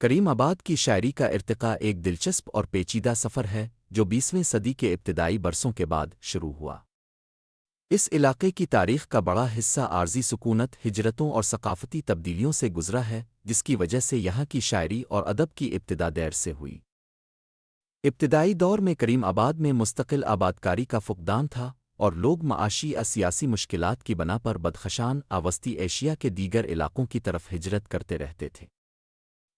کریم آباد کی شاعری کا ارتقاء ایک دلچسپ اور پیچیدہ سفر ہے جو 20ویں صدی کے ابتدائی برسوں کے بعد شروع ہوا۔ اس علاقے کی تاریخ کا بڑا حصہ عارضی سکونت، ہجرتوں اور ثقافتی تبدیلیوں سے گزرا ہے، جس کی وجہ سے یہاں کی شاعری اور ادب کی ابتدا دیر سے ہوئی۔ ابتدائی دور میں کریم آباد میں مستقل آبادکاری کا فقدان تھا اور لوگ معاشی یا سیاسی مشکلات کی بنا پر بدخشان وسطی ایشیا کے دیگر علاقوں کی طرف ہجرت کرتے رہتے تھے۔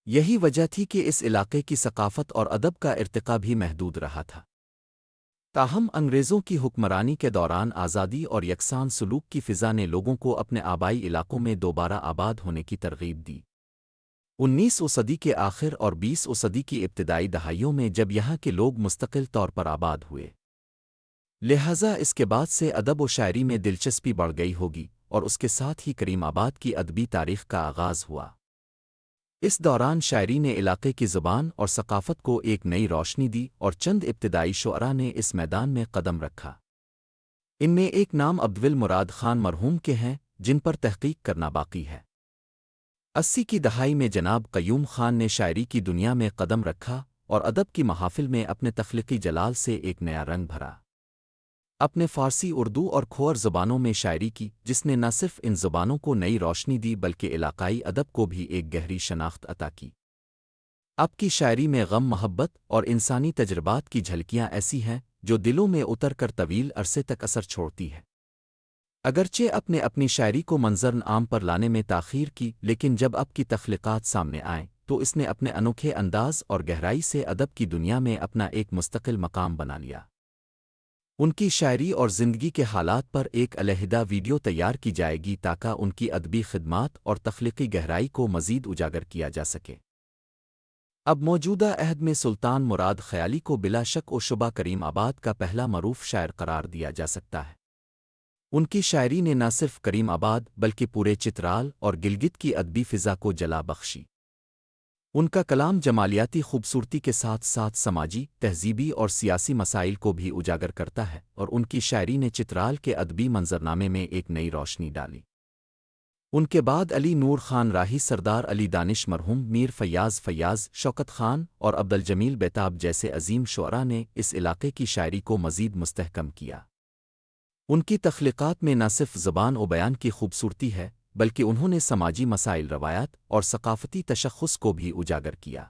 یہی وجہ تھی کہ اس علاقے کی ثقافت اور ادب کا ارتقاء بھی محدود رہا تھا۔ تاہم انگریزوں کی حکمرانی کے دوران آزادی اور یکساں سلوک کی فضا نے لوگوں کو اپنے آبائی علاقوں میں دوبارہ آباد ہونے کی ترغیب دی۔ 19ویں صدی کے آخر اور 20ویں صدی کی ابتدائی دہائیوں میں جب یہاں کے لوگ مستقل طور پر آباد ہوئے، لہٰذا اس کے بعد سے ادب و شاعری میں دلچسپی بڑھ گئی ہوگی اور اس کے ساتھ ہی کریم آباد کی ادبی تاریخ کا آغاز ہوا۔ اس دوران شاعری نے علاقے کی زبان اور ثقافت کو ایک نئی روشنی دی اور چند ابتدائی شعراء نے اس میدان میں قدم رکھا۔ ان میں ایک نام عبدول مراد خان مرحوم کے ہیں، جن پر تحقیق کرنا باقی ہے۔ 80 کی دہائی میں جناب قیوم خان نے شاعری کی دنیا میں قدم رکھا اور ادب کی محافل میں اپنے تخلیقی جلال سے ایک نیا رنگ بھرا۔ اپنے فارسی، اردو اور کھوار زبانوں میں شاعری کی، جس نے نہ صرف ان زبانوں کو نئی روشنی دی بلکہ علاقائی ادب کو بھی ایک گہری شناخت عطا کی۔ اب کی شاعری میں غم، محبت اور انسانی تجربات کی جھلکیاں ایسی ہیں جو دلوں میں اتر کر طویل عرصے تک اثر چھوڑتی ہے۔ اگرچہ اپنی شاعری کو منظر عام پر لانے میں تاخیر کی، لیکن جب اب کی تخلیقات سامنے آئیں تو اس نے اپنے انوکھے انداز اور گہرائی سے ادب کی دنیا میں اپنا ایک مستقل مقام بنا لیا۔ ان کی شاعری اور زندگی کے حالات پر ایک علیحدہ ویڈیو تیار کی جائے گی تاکہ ان کی ادبی خدمات اور تخلیقی گہرائی کو مزید اجاگر کیا جا سکے۔ اب موجودہ عہد میں سلطان مراد خیالی کو بلا شک و شبہ کریم آباد کا پہلا معروف شاعر قرار دیا جا سکتا ہے۔ ان کی شاعری نے نہ صرف کریم آباد بلکہ پورے چترال اور گلگت کی ادبی فضا کو جلا بخشی۔ ان کا کلام جمالیاتی خوبصورتی کے ساتھ ساتھ سماجی، تہذیبی اور سیاسی مسائل کو بھی اجاگر کرتا ہے، اور ان کی شاعری نے چترال کے ادبی منظرنامے میں ایک نئی روشنی ڈالی۔ ان کے بعد علی نور خان راہی، سردار علی دانش مرحوم، میر فیاض، شوکت خان اور عبدالجمیل بیتاب جیسے عظیم شعراء نے اس علاقے کی شاعری کو مزید مستحکم کیا۔ ان کی تخلیقات میں نہ صرف زبان و بیان کی خوبصورتی ہے بلکہ انہوں نے سماجی مسائل، روایات اور ثقافتی تشخص کو بھی اجاگر کیا۔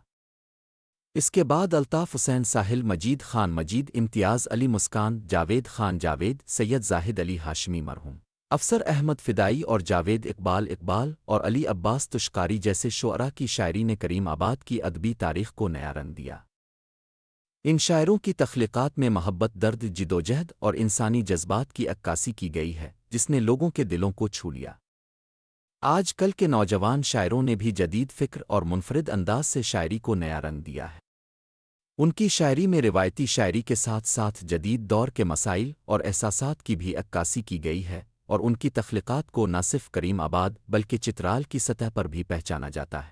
اس کے بعد الطاف حسین ساحل، مجید خان مجید، امتیاز علی مسکان، جاوید خان جاوید، سید زاہد علی ہاشمی مرحوم، افسر احمد فدائی اور جاوید اقبال اور علی عباس تشکاری جیسے شعراء کی شاعری نے کریم آباد کی ادبی تاریخ کو نیا رنگ دیا۔ ان شاعروں کی تخلیقات میں محبت، درد، جدوجہد اور انسانی جذبات کی عکاسی کی گئی ہے جس نے لوگوں کے دلوں کو چھو لیا۔ آج کل کے نوجوان شاعروں نے بھی جدید فکر اور منفرد انداز سے شاعری کو نیا رنگ دیا ہے۔ ان کی شاعری میں روایتی شاعری کے ساتھ ساتھ جدید دور کے مسائل اور احساسات کی بھی عکاسی کی گئی ہے، اور ان کی تخلیقات کو نہ صرف کریم آباد بلکہ چترال کی سطح پر بھی پہچانا جاتا ہے۔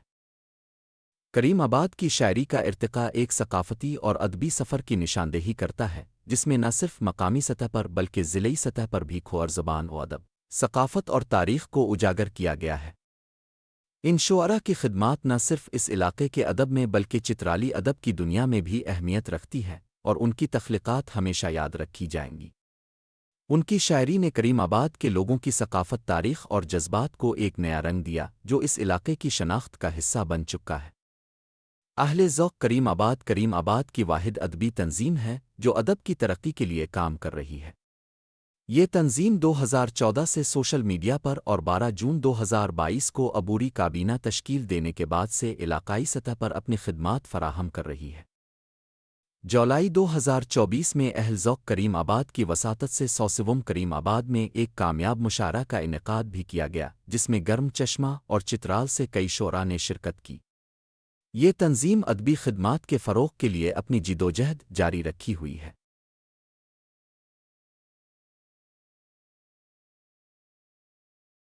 کریم آباد کی شاعری کا ارتقاء ایک ثقافتی اور ادبی سفر کی نشاندہی کرتا ہے جس میں نہ صرف مقامی سطح پر بلکہ ضلعی سطح پر بھی کھوار زبان و ادب، ثقافت اور تاریخ کو اجاگر کیا گیا ہے۔ ان شعراء کی خدمات نہ صرف اس علاقے کے ادب میں بلکہ چترالی ادب کی دنیا میں بھی اہمیت رکھتی ہے، اور ان کی تخلیقات ہمیشہ یاد رکھی جائیں گی۔ ان کی شاعری نے کریم آباد کے لوگوں کی ثقافت، تاریخ اور جذبات کو ایک نیا رنگ دیا جو اس علاقے کی شناخت کا حصہ بن چکا ہے۔ اہل ذوق کریم آباد کی واحد ادبی تنظیم ہے جو ادب کی ترقی کے لیے کام کر رہی ہے۔ یہ تنظیم 2014 سے سوشل میڈیا پر اور 12 جون 2022 کو عبوری کابینہ تشکیل دینے کے بعد سے علاقائی سطح پر اپنی خدمات فراہم کر رہی ہے۔ جولائی 2024 میں اہل ذوق کریم آباد کی وساطت سے 100ویں کریم آباد میں ایک کامیاب مشاعرہ کا انعقاد بھی کیا گیا جس میں گرم چشمہ اور چترال سے کئی شعراء نے شرکت کی۔ یہ تنظیم ادبی خدمات کے فروغ کے لیے اپنی جدوجہد جاری رکھی ہوئی ہے۔